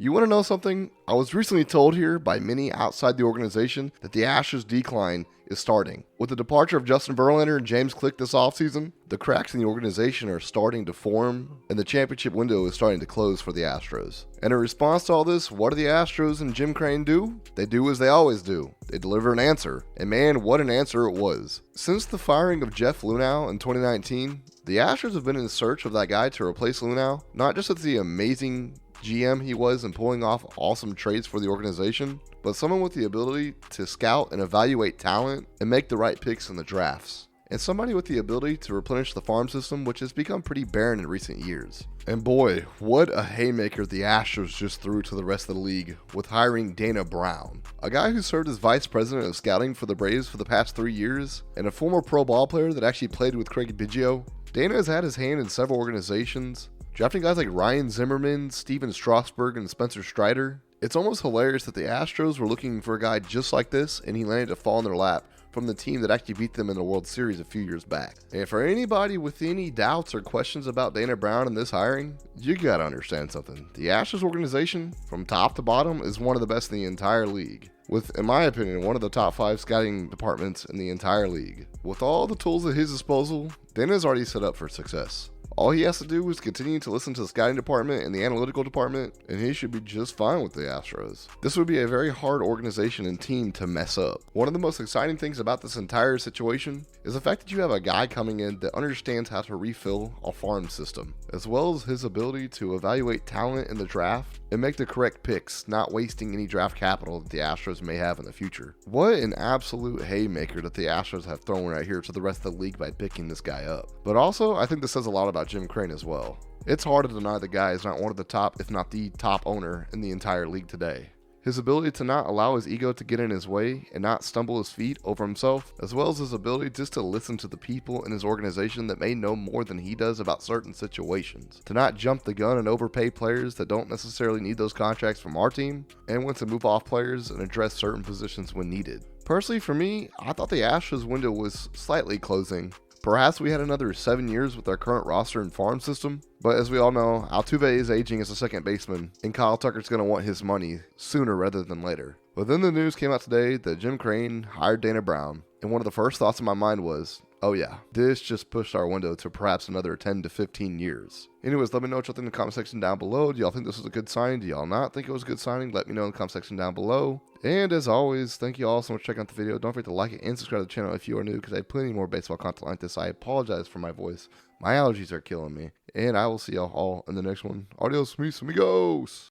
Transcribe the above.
You want to know something? I was recently told here by many outside the organization that the Astros decline is starting. With the departure of Justin Verlander and James Click this offseason, the cracks in the organization are starting to form, and the championship window is starting to close for the Astros. And in response to all this, what do the Astros and Jim Crane do? They do as they always do. They deliver an answer. And man, what an answer it was. Since the firing of Jeff Luhnow in 2019, the Astros have been in search of that guy to replace Luhnow, not just as the amazing GM he was in pulling off awesome trades for the organization, but someone with the ability to scout and evaluate talent and make the right picks in the drafts. And somebody with the ability to replenish the farm system, which has become pretty barren in recent years. And boy, what a haymaker the Astros just threw to the rest of the league with hiring Dana Brown, a guy who served as vice president of scouting for the Braves for the past 3 years, and a former pro ball player that actually played with Craig Biggio. Dana has had his hand in several organizations, drafting guys like Ryan Zimmerman, Steven Strasburg, and Spencer Strider. It's almost hilarious that the Astros were looking for a guy just like this, and he landed to fall in their lap from the team that actually beat them in the World Series a few years back. And for anybody with any doubts or questions about Dana Brown and this hiring, you gotta understand something. The Astros organization, from top to bottom, is one of the best in the entire league, with, in my opinion, one of the top 5 scouting departments in the entire league. With all the tools at his disposal, Dana's already set up for success. All he has to do is continue to listen to the scouting department and the analytical department, and he should be just fine with the Astros. This would be a very hard organization and team to mess up. One of the most exciting things about this entire situation is the fact that you have a guy coming in that understands how to refill a farm system, as well as his ability to evaluate talent in the draft and make the correct picks, not wasting any draft capital that the Astros may have in the future. What an absolute haymaker that the Astros have thrown right here to the rest of the league by picking this guy up. But also, I think this says a lot about Jim Crane as well. It's hard to deny the guy is not one of the top, if not the top owner in the entire league today. His ability to not allow his ego to get in his way and not stumble his feet over himself, as well as his ability just to listen to the people in his organization that may know more than he does about certain situations, to not jump the gun and overpay players that don't necessarily need those contracts from our team, and when to move off players and address certain positions when needed. Personally, for me, I thought the Astros window was slightly closing. Perhaps we had another 7 years with our current roster and farm system, but as we all know, Altuve is aging as a second baseman, and Kyle Tucker's going to want his money sooner rather than later. But then the news came out today that Jim Crane hired Dana Brown, and one of the first thoughts in my mind was, oh yeah, this just pushed our window to perhaps another 10 to 15 years. Anyways, let me know what y'all think in the comment section down below. Do y'all think this was a good signing? Do y'all not think it was a good signing? Let me know in the comment section down below. And as always, thank you all so much for checking out the video. Don't forget to like it and subscribe to the channel if you are new, because I have plenty more baseball content like this. I apologize for my voice. My allergies are killing me. And I will see y'all all in the next one. Adios, mis amigos.